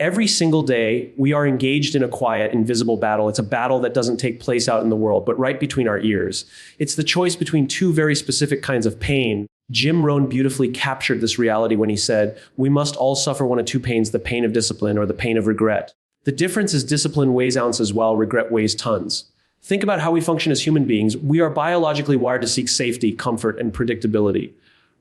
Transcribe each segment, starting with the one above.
Every single day, we are engaged in a quiet, invisible battle. It's a battle that doesn't take place out in the world, but right between our ears. It's the choice between two very specific kinds of pain. Jim Rohn beautifully captured this reality when he said, "We must all suffer one of two pains, the pain of discipline or the pain of regret." The difference is discipline weighs ounces while regret weighs tons. Think about how we function as human beings. We are biologically wired to seek safety, comfort, and predictability.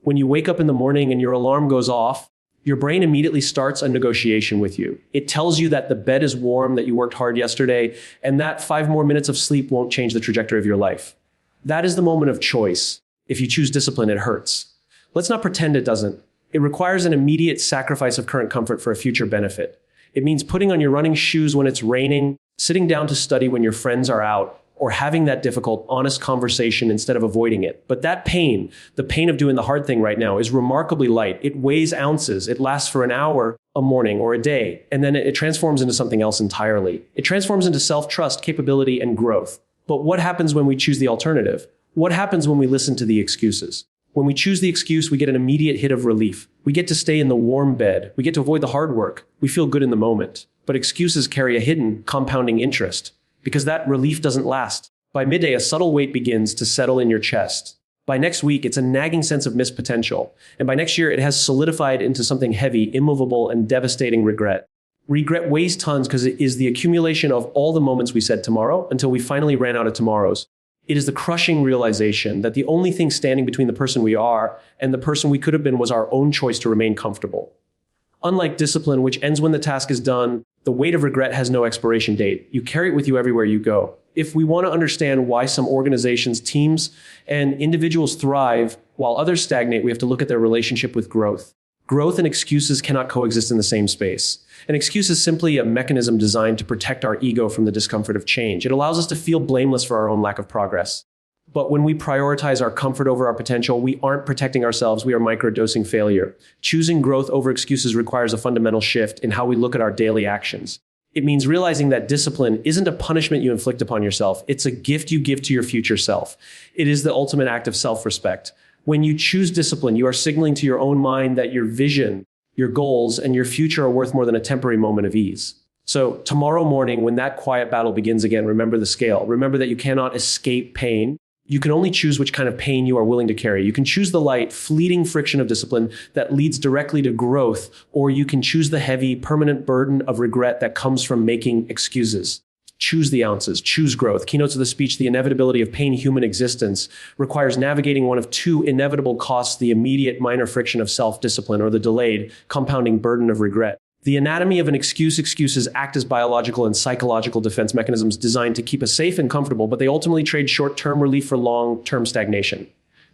When you wake up in the morning and your alarm goes off, your brain immediately starts a negotiation with you. It tells you that the bed is warm, that you worked hard yesterday, and that 5 more minutes of sleep won't change the trajectory of your life. That is the moment of choice. If you choose discipline, it hurts. Let's not pretend it doesn't. It requires an immediate sacrifice of current comfort for a future benefit. It means putting on your running shoes when it's raining, sitting down to study when your friends are out, or having that difficult, honest conversation instead of avoiding it. But that pain, the pain of doing the hard thing right now, is remarkably light. It weighs ounces. It lasts for an hour, a morning, or a day, and then it transforms into something else entirely. It transforms into self-trust, capability, and growth. But what happens when we choose the alternative? What happens when we listen to the excuses? When we choose the excuse, we get an immediate hit of relief. We get to stay in the warm bed. We get to avoid the hard work. We feel good in the moment. But excuses carry a hidden, compounding interest, because that relief doesn't last. By midday, a subtle weight begins to settle in your chest. By next week, it's a nagging sense of missed potential. And by next year, it has solidified into something heavy, immovable, and devastating regret. Regret weighs tons because it is the accumulation of all the moments we said tomorrow until we finally ran out of tomorrows. It is the crushing realization that the only thing standing between the person we are and the person we could have been was our own choice to remain comfortable. Unlike discipline, which ends when the task is done, the weight of regret has no expiration date. You carry it with you everywhere you go. If we want to understand why some organizations, teams, and individuals thrive while others stagnate, we have to look at their relationship with growth. Growth and excuses cannot coexist in the same space. An excuse is simply a mechanism designed to protect our ego from the discomfort of change. It allows us to feel blameless for our own lack of progress. But when we prioritize our comfort over our potential, we aren't protecting ourselves, we are microdosing failure. Choosing growth over excuses requires a fundamental shift in how we look at our daily actions. It means realizing that discipline isn't a punishment you inflict upon yourself, it's a gift you give to your future self. It is the ultimate act of self-respect. When you choose discipline, you are signaling to your own mind that your vision, your goals, and your future are worth more than a temporary moment of ease. So tomorrow morning, when that quiet battle begins again, remember the scale. Remember that you cannot escape pain. You can only choose which kind of pain you are willing to carry. You can choose the light, fleeting friction of discipline that leads directly to growth, or you can choose the heavy, permanent burden of regret that comes from making excuses. Choose the ounces, choose growth. Keynotes of the speech, The Inevitability of Pain, Human Existence, requires navigating one of two inevitable costs, the immediate minor friction of self-discipline or the delayed, compounding burden of regret. The anatomy of an excuses act as biological and psychological defense mechanisms designed to keep us safe and comfortable, but they ultimately trade short-term relief for long-term stagnation.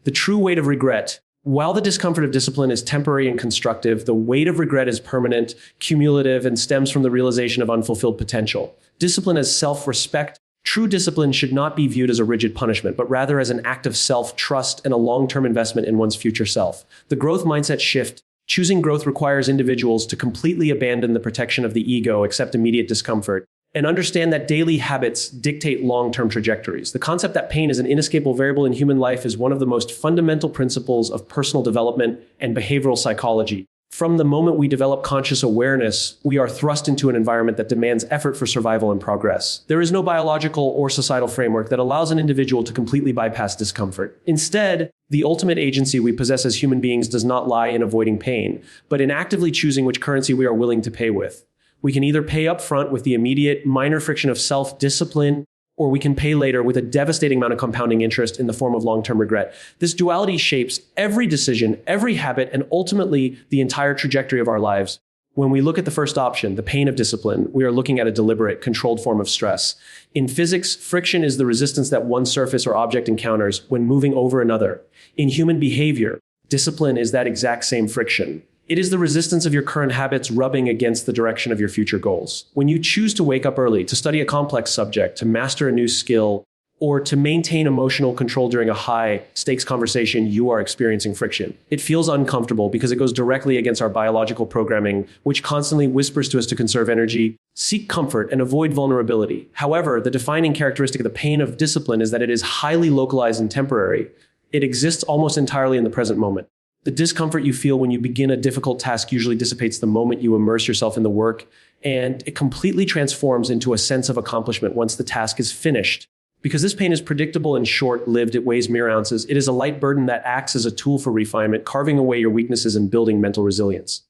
The true weight of regret, while the discomfort of discipline is temporary and constructive, the weight of regret is permanent, cumulative, and stems from the realization of unfulfilled potential. Discipline as self-respect. True discipline should not be viewed as a rigid punishment, but rather as an act of self-trust and a long-term investment in one's future self. The growth mindset shift. Choosing growth requires individuals to completely abandon the protection of the ego, accept immediate discomfort, and understand that daily habits dictate long-term trajectories. The concept that pain is an inescapable variable in human life is one of the most fundamental principles of personal development and behavioral psychology. From the moment we develop conscious awareness, we are thrust into an environment that demands effort for survival and progress. There is no biological or societal framework that allows an individual to completely bypass discomfort. Instead, the ultimate agency we possess as human beings does not lie in avoiding pain, but in actively choosing which currency we are willing to pay with. We can either pay up front with the immediate minor friction of self-discipline, or we can pay later with a devastating amount of compounding interest in the form of long-term regret. This duality shapes every decision, every habit, and ultimately the entire trajectory of our lives. When we look at the first option, the pain of discipline, we are looking at a deliberate, controlled form of stress. In physics, friction is the resistance that one surface or object encounters when moving over another. In human behavior, discipline is that exact same friction. It is the resistance of your current habits rubbing against the direction of your future goals. When you choose to wake up early, to study a complex subject, to master a new skill, or to maintain emotional control during a high-stakes conversation, you are experiencing friction. It feels uncomfortable because it goes directly against our biological programming, which constantly whispers to us to conserve energy, seek comfort, and avoid vulnerability. However, the defining characteristic of the pain of discipline is that it is highly localized and temporary. It exists almost entirely in the present moment. The discomfort you feel when you begin a difficult task usually dissipates the moment you immerse yourself in the work and it completely transforms into a sense of accomplishment once the task is finished. Because this pain is predictable and short-lived, it weighs mere ounces. It is a light burden that acts as a tool for refinement, carving away your weaknesses and building mental resilience.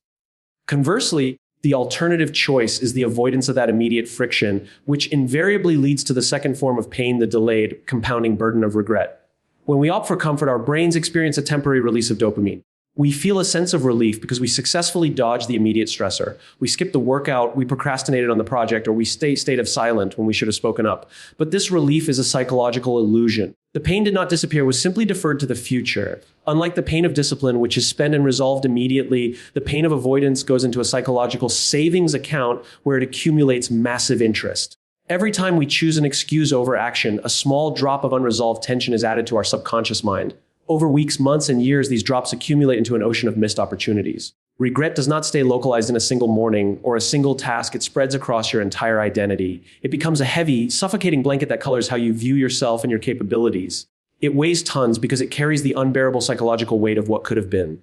Conversely, the alternative choice is the avoidance of that immediate friction, which invariably leads to the second form of pain, the delayed, compounding burden of regret. When we opt for comfort, our brains experience a temporary release of dopamine. We feel a sense of relief because we successfully dodged the immediate stressor. We skipped the workout, we procrastinated on the project, or we stayed of silent when we should have spoken up. But this relief is a psychological illusion. The pain did not disappear, it was simply deferred to the future. Unlike the pain of discipline, which is spent and resolved immediately, the pain of avoidance goes into a psychological savings account where it accumulates massive interest. Every time we choose an excuse over action, a small drop of unresolved tension is added to our subconscious mind. Over weeks, months, and years, these drops accumulate into an ocean of missed opportunities. Regret does not stay localized in a single morning or a single task. It spreads across your entire identity. It becomes a heavy, suffocating blanket that colors how you view yourself and your capabilities. It weighs tons because it carries the unbearable psychological weight of what could have been.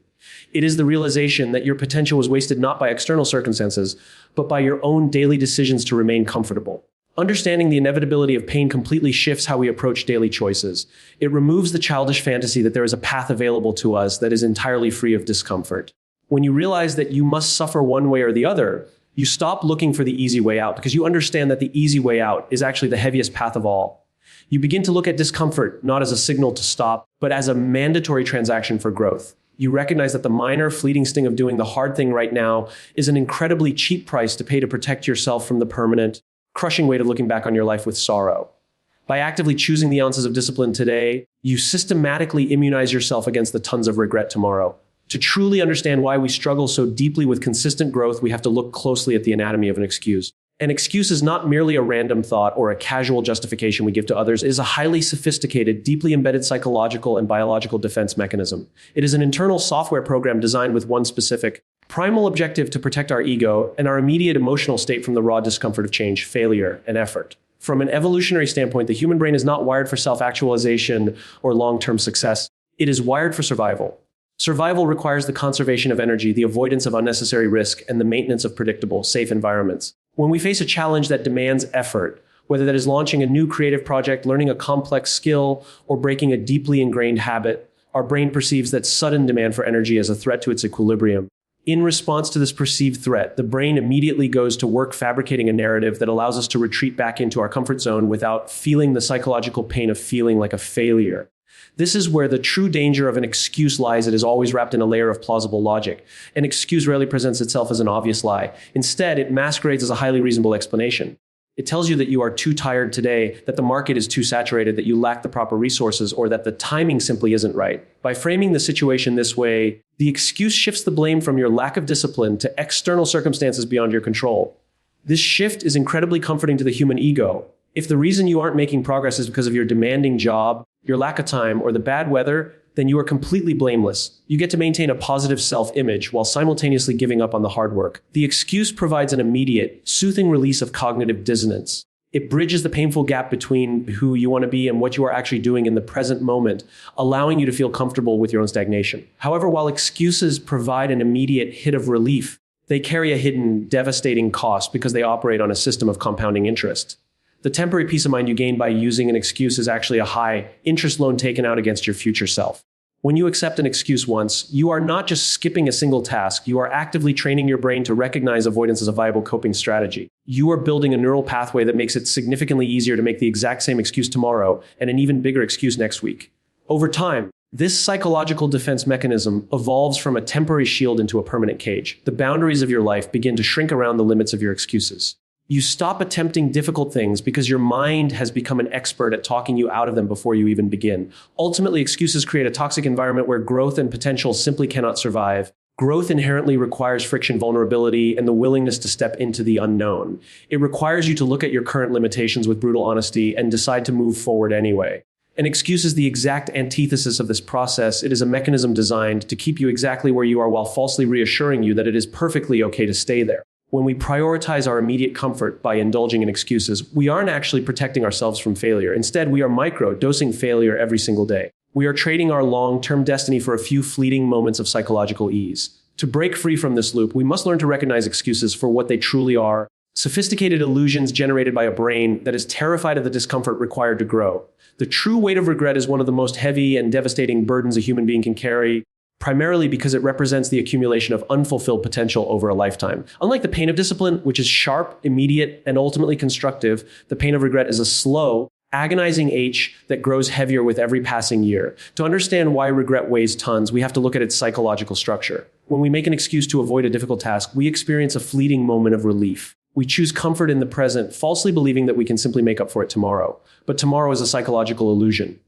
It is the realization that your potential was wasted not by external circumstances, but by your own daily decisions to remain comfortable. Understanding the inevitability of pain completely shifts how we approach daily choices. It removes the childish fantasy that there is a path available to us that is entirely free of discomfort. When you realize that you must suffer one way or the other, you stop looking for the easy way out because you understand that the easy way out is actually the heaviest path of all. You begin to look at discomfort not as a signal to stop, but as a mandatory transaction for growth. You recognize that the minor, fleeting sting of doing the hard thing right now is an incredibly cheap price to pay to protect yourself from the permanent, crushing weight of looking back on your life with sorrow. By actively choosing the ounces of discipline today, you systematically immunize yourself against the tons of regret tomorrow. To truly understand why we struggle so deeply with consistent growth, we have to look closely at the anatomy of an excuse. An excuse is not merely a random thought or a casual justification we give to others. It is a highly sophisticated, deeply embedded psychological and biological defense mechanism. It is an internal software program designed with one specific, primal objective to protect our ego and our immediate emotional state from the raw discomfort of change, failure, and effort. From an evolutionary standpoint, the human brain is not wired for self-actualization or long-term success. It is wired for survival. Survival requires the conservation of energy, the avoidance of unnecessary risk, and the maintenance of predictable, safe environments. When we face a challenge that demands effort, whether that is launching a new creative project, learning a complex skill, or breaking a deeply ingrained habit, our brain perceives that sudden demand for energy as a threat to its equilibrium. In response to this perceived threat, the brain immediately goes to work fabricating a narrative that allows us to retreat back into our comfort zone without feeling the psychological pain of feeling like a failure. This is where the true danger of an excuse lies. It is always wrapped in a layer of plausible logic. An excuse rarely presents itself as an obvious lie. Instead, it masquerades as a highly reasonable explanation. It tells you that you are too tired today, that the market is too saturated, that you lack the proper resources, or that the timing simply isn't right. By framing the situation this way, the excuse shifts the blame from your lack of discipline to external circumstances beyond your control. This shift is incredibly comforting to the human ego. If the reason you aren't making progress is because of your demanding job, your lack of time, or the bad weather, then you are completely blameless. You get to maintain a positive self-image while simultaneously giving up on the hard work. The excuse provides an immediate, soothing release of cognitive dissonance. It bridges the painful gap between who you want to be and what you are actually doing in the present moment, allowing you to feel comfortable with your own stagnation. However, while excuses provide an immediate hit of relief, they carry a hidden, devastating cost because they operate on a system of compounding interest. The temporary peace of mind you gain by using an excuse is actually a high interest loan taken out against your future self. When you accept an excuse once, you are not just skipping a single task, you are actively training your brain to recognize avoidance as a viable coping strategy. You are building a neural pathway that makes it significantly easier to make the exact same excuse tomorrow and an even bigger excuse next week. Over time, this psychological defense mechanism evolves from a temporary shield into a permanent cage. The boundaries of your life begin to shrink around the limits of your excuses. You stop attempting difficult things because your mind has become an expert at talking you out of them before you even begin. Ultimately, excuses create a toxic environment where growth and potential simply cannot survive. Growth inherently requires friction, vulnerability, and the willingness to step into the unknown. It requires you to look at your current limitations with brutal honesty and decide to move forward anyway. An excuse is the exact antithesis of this process. It is a mechanism designed to keep you exactly where you are while falsely reassuring you that it is perfectly okay to stay there. When we prioritize our immediate comfort by indulging in excuses, we aren't actually protecting ourselves from failure. Instead, we are micro-dosing failure every single day. We are trading our long-term destiny for a few fleeting moments of psychological ease. To break free from this loop, we must learn to recognize excuses for what they truly are: Sophisticated illusions generated by a brain that is terrified of the discomfort required to grow. The true weight of regret is one of the most heavy and devastating burdens a human being can carry, primarily because it represents the accumulation of unfulfilled potential over a lifetime. Unlike the pain of discipline, which is sharp, immediate, and ultimately constructive, the pain of regret is a slow, agonizing ache that grows heavier with every passing year. To understand why regret weighs tons, we have to look at its psychological structure. When we make an excuse to avoid a difficult task, we experience a fleeting moment of relief. We choose comfort in the present, falsely believing that we can simply make up for it tomorrow. But tomorrow is a psychological illusion.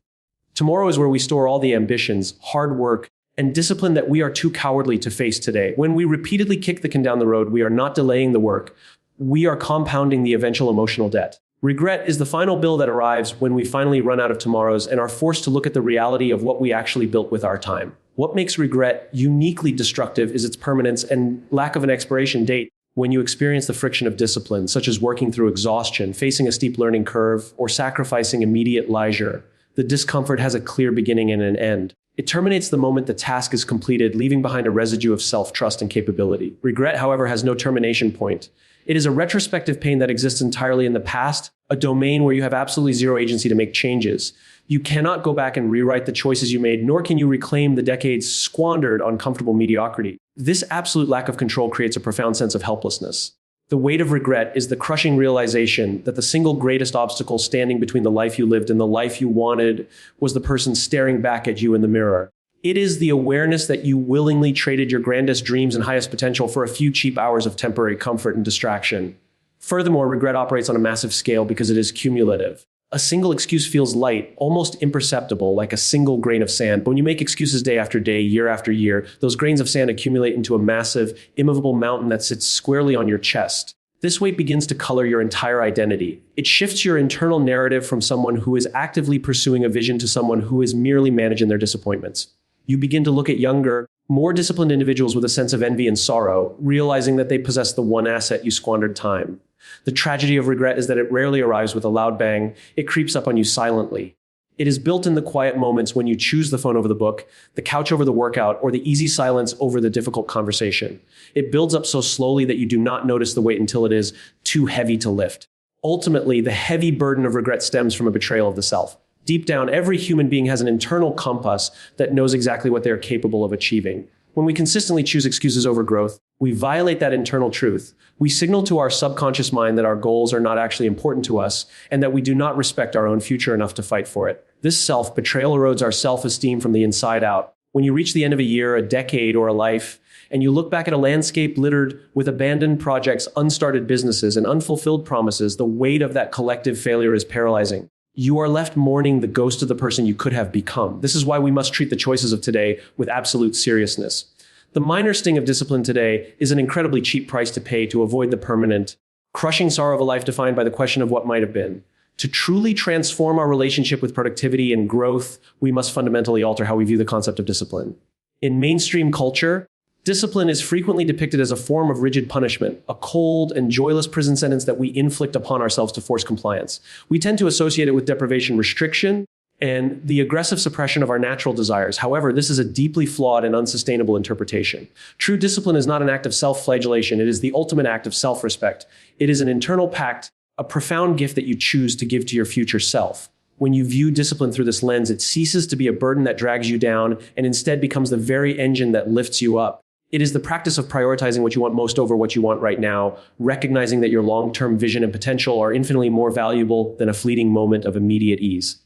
Tomorrow is where we store all the ambitions, hard work, and discipline that we are too cowardly to face today. When we repeatedly kick the can down the road, we are not delaying the work. We are compounding the eventual emotional debt. Regret is the final bill that arrives when we finally run out of tomorrows and are forced to look at the reality of what we actually built with our time. What makes regret uniquely destructive is its permanence and lack of an expiration date. When you experience the friction of discipline, such as working through exhaustion, facing a steep learning curve, or sacrificing immediate leisure, the discomfort has a clear beginning and an end. It terminates the moment the task is completed, leaving behind a residue of self-trust and capability. Regret, however, has no termination point. It is a retrospective pain that exists entirely in the past, a domain where you have absolutely zero agency to make changes. You cannot go back and rewrite the choices you made, nor can you reclaim the decades squandered on comfortable mediocrity. This absolute lack of control creates a profound sense of helplessness. The weight of regret is the crushing realization that the single greatest obstacle standing between the life you lived and the life you wanted was the person staring back at you in the mirror. It is the awareness that you willingly traded your grandest dreams and highest potential for a few cheap hours of temporary comfort and distraction. Furthermore, regret operates on a massive scale because it is cumulative. A single excuse feels light, almost imperceptible, like a single grain of sand. But when you make excuses day after day, year after year, those grains of sand accumulate into a massive, immovable mountain that sits squarely on your chest. This weight begins to color your entire identity. It shifts your internal narrative from someone who is actively pursuing a vision to someone who is merely managing their disappointments. You begin to look at younger, more disciplined individuals with a sense of envy and sorrow, realizing that they possess the one asset you squandered: time. The tragedy of regret is that it rarely arrives with a loud bang. It creeps up on you silently. It is built in the quiet moments when you choose the phone over the book, the couch over the workout, or the easy silence over the difficult conversation. It builds up so slowly that you do not notice the weight until it is too heavy to lift. Ultimately, the heavy burden of regret stems from a betrayal of the self. Deep down, every human being has an internal compass that knows exactly what they are capable of achieving. When we consistently choose excuses over growth, we violate that internal truth. We signal to our subconscious mind that our goals are not actually important to us and that we do not respect our own future enough to fight for it. This self-betrayal erodes our self-esteem from the inside out. When you reach the end of a year, a decade, or a life, and you look back at a landscape littered with abandoned projects, unstarted businesses, and unfulfilled promises, the weight of that collective failure is paralyzing. You are left mourning the ghost of the person you could have become. This is why we must treat the choices of today with absolute seriousness. The minor sting of discipline today is an incredibly cheap price to pay to avoid the permanent, crushing sorrow of a life defined by the question of what might have been. To truly transform our relationship with productivity and growth, we must fundamentally alter how we view the concept of discipline. In mainstream culture, discipline is frequently depicted as a form of rigid punishment, a cold and joyless prison sentence that we inflict upon ourselves to force compliance. We tend to associate it with deprivation, restriction, and the aggressive suppression of our natural desires. However, this is a deeply flawed and unsustainable interpretation. True discipline is not an act of self-flagellation. It is the ultimate act of self-respect. It is an internal pact, a profound gift that you choose to give to your future self. When you view discipline through this lens, it ceases to be a burden that drags you down and instead becomes the very engine that lifts you up. It is the practice of prioritizing what you want most over what you want right now, recognizing that your long-term vision and potential are infinitely more valuable than a fleeting moment of immediate ease.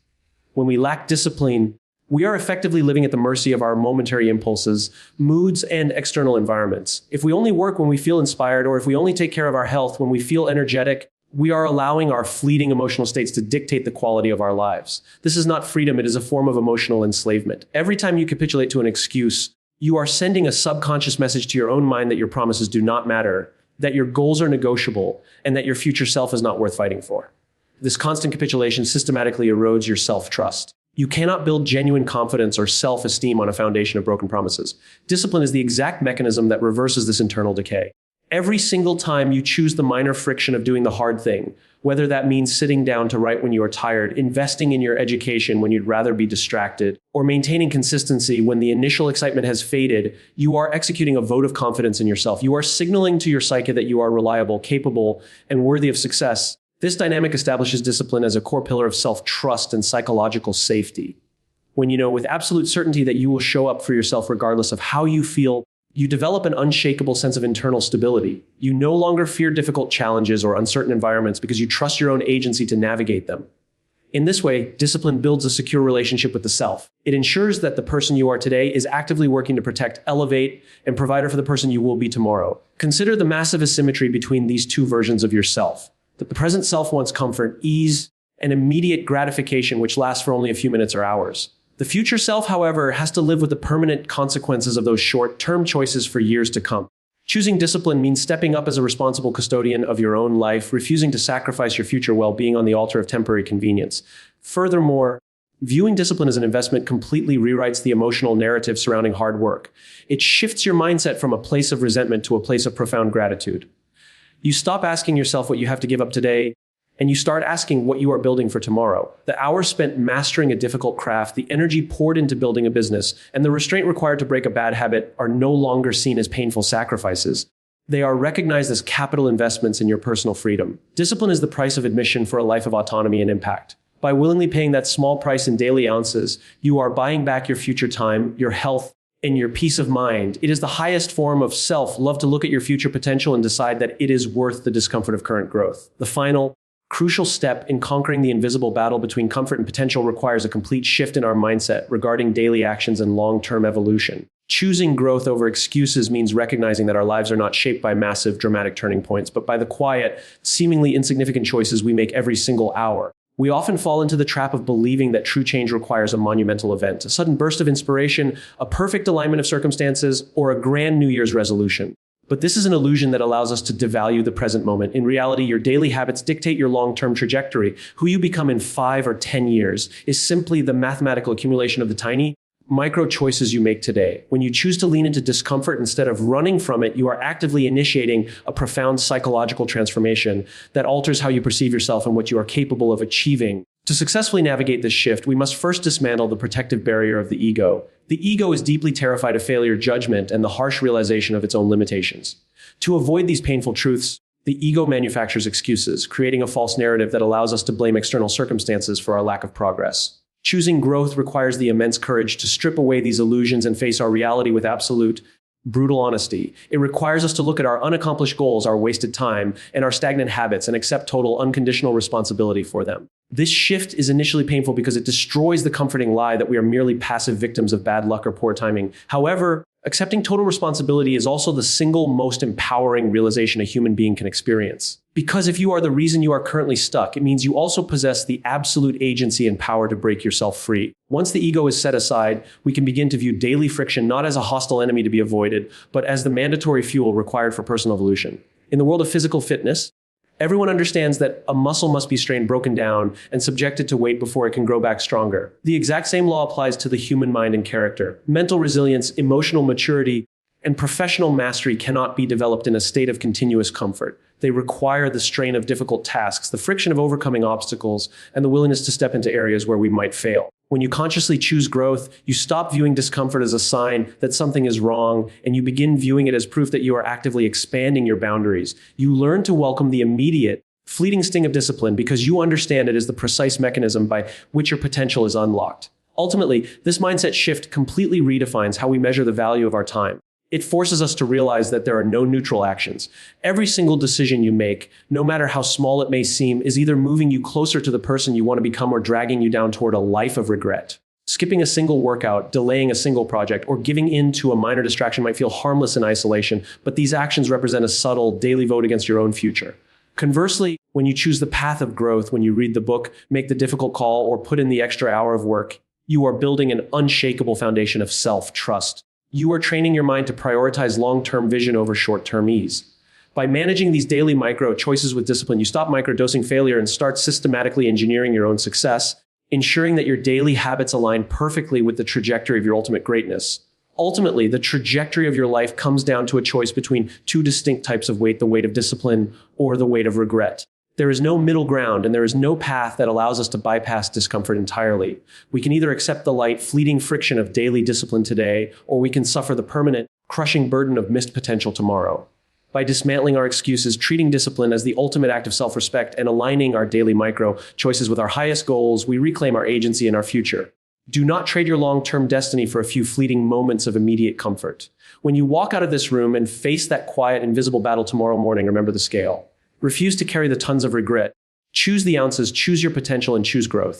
When we lack discipline, we are effectively living at the mercy of our momentary impulses, moods, and external environments. If we only work when we feel inspired, or if we only take care of our health when we feel energetic, we are allowing our fleeting emotional states to dictate the quality of our lives. This is not freedom, it is a form of emotional enslavement. Every time you capitulate to an excuse, you are sending a subconscious message to your own mind that your promises do not matter, that your goals are negotiable, and that your future self is not worth fighting for. This constant capitulation systematically erodes your self-trust. You cannot build genuine confidence or self-esteem on a foundation of broken promises. Discipline is the exact mechanism that reverses this internal decay. Every single time you choose the minor friction of doing the hard thing, whether that means sitting down to write when you are tired, investing in your education when you'd rather be distracted, or maintaining consistency when the initial excitement has faded, you are executing a vote of confidence in yourself. You are signaling to your psyche that you are reliable, capable, and worthy of success. This dynamic establishes discipline as a core pillar of self-trust and psychological safety. When you know with absolute certainty that you will show up for yourself regardless of how you feel, you develop an unshakable sense of internal stability. You no longer fear difficult challenges or uncertain environments because you trust your own agency to navigate them. In this way, discipline builds a secure relationship with the self. It ensures that the person you are today is actively working to protect, elevate, and provide for the person you will be tomorrow. Consider the massive asymmetry between these two versions of yourself. The present self wants comfort, ease, and immediate gratification, which lasts for only a few minutes or hours. The future self, however, has to live with the permanent consequences of those short-term choices for years to come. Choosing discipline means stepping up as a responsible custodian of your own life, refusing to sacrifice your future well-being on the altar of temporary convenience. Furthermore, viewing discipline as an investment completely rewrites the emotional narrative surrounding hard work. It shifts your mindset from a place of resentment to a place of profound gratitude. You stop asking yourself what you have to give up today, and you start asking what you are building for tomorrow. The hours spent mastering a difficult craft, the energy poured into building a business, and the restraint required to break a bad habit are no longer seen as painful sacrifices. They are recognized as capital investments in your personal freedom. Discipline is the price of admission for a life of autonomy and impact. By willingly paying that small price in daily ounces, you are buying back your future time, your health, and your peace of mind. It is the highest form of self-love to look at your future potential and decide that it is worth the discomfort of current growth. The final, crucial step in conquering the invisible battle between comfort and potential requires a complete shift in our mindset regarding daily actions and long-term evolution. Choosing growth over excuses means recognizing that our lives are not shaped by massive, dramatic turning points, but by the quiet, seemingly insignificant choices we make every single hour. We often fall into the trap of believing that true change requires a monumental event, a sudden burst of inspiration, a perfect alignment of circumstances, or a grand New Year's resolution. But this is an illusion that allows us to devalue the present moment. In reality, your daily habits dictate your long-term trajectory. Who you become in 5 or 10 years is simply the mathematical accumulation of the tiny, micro choices you make today. When you choose to lean into discomfort instead of running from it, you are actively initiating a profound psychological transformation that alters how you perceive yourself and what you are capable of achieving. To successfully navigate this shift, we must first dismantle the protective barrier of the ego. The ego is deeply terrified of failure, judgment, and the harsh realization of its own limitations. To avoid these painful truths, the ego manufactures excuses, creating a false narrative that allows us to blame external circumstances for our lack of progress. Choosing growth requires the immense courage to strip away these illusions and face our reality with absolute, brutal honesty. It requires us to look at our unaccomplished goals, our wasted time, and our stagnant habits and accept total, unconditional responsibility for them. This shift is initially painful because it destroys the comforting lie that we are merely passive victims of bad luck or poor timing. However, accepting total responsibility is also the single most empowering realization a human being can experience. Because if you are the reason you are currently stuck, it means you also possess the absolute agency and power to break yourself free. Once the ego is set aside, we can begin to view daily friction not as a hostile enemy to be avoided, but as the mandatory fuel required for personal evolution. In the world of physical fitness, everyone understands that a muscle must be strained, broken down, and subjected to weight before it can grow back stronger. The exact same law applies to the human mind and character. Mental resilience, emotional maturity, and professional mastery cannot be developed in a state of continuous comfort. They require the strain of difficult tasks, the friction of overcoming obstacles, and the willingness to step into areas where we might fail. When you consciously choose growth, you stop viewing discomfort as a sign that something is wrong, and you begin viewing it as proof that you are actively expanding your boundaries. You learn to welcome the immediate, fleeting sting of discipline because you understand it is the precise mechanism by which your potential is unlocked. Ultimately, this mindset shift completely redefines how we measure the value of our time. It forces us to realize that there are no neutral actions. Every single decision you make, no matter how small it may seem, is either moving you closer to the person you want to become or dragging you down toward a life of regret. Skipping a single workout, delaying a single project, or giving in to a minor distraction might feel harmless in isolation, but these actions represent a subtle, daily vote against your own future. Conversely, when you choose the path of growth, when you read the book, make the difficult call, or put in the extra hour of work, you are building an unshakable foundation of self-trust. You are training your mind to prioritize long-term vision over short-term ease. By managing these daily micro choices with discipline, you stop microdosing failure and start systematically engineering your own success, ensuring that your daily habits align perfectly with the trajectory of your ultimate greatness. Ultimately, the trajectory of your life comes down to a choice between two distinct types of weight, the weight of discipline or the weight of regret. There is no middle ground, and there is no path that allows us to bypass discomfort entirely. We can either accept the light, fleeting friction of daily discipline today, or we can suffer the permanent, crushing burden of missed potential tomorrow. By dismantling our excuses, treating discipline as the ultimate act of self-respect, and aligning our daily micro choices with our highest goals, we reclaim our agency and our future. Do not trade your long-term destiny for a few fleeting moments of immediate comfort. When you walk out of this room and face that quiet, invisible battle tomorrow morning, remember the scale. Refuse to carry the tons of regret. Choose the ounces, choose your potential, and choose growth.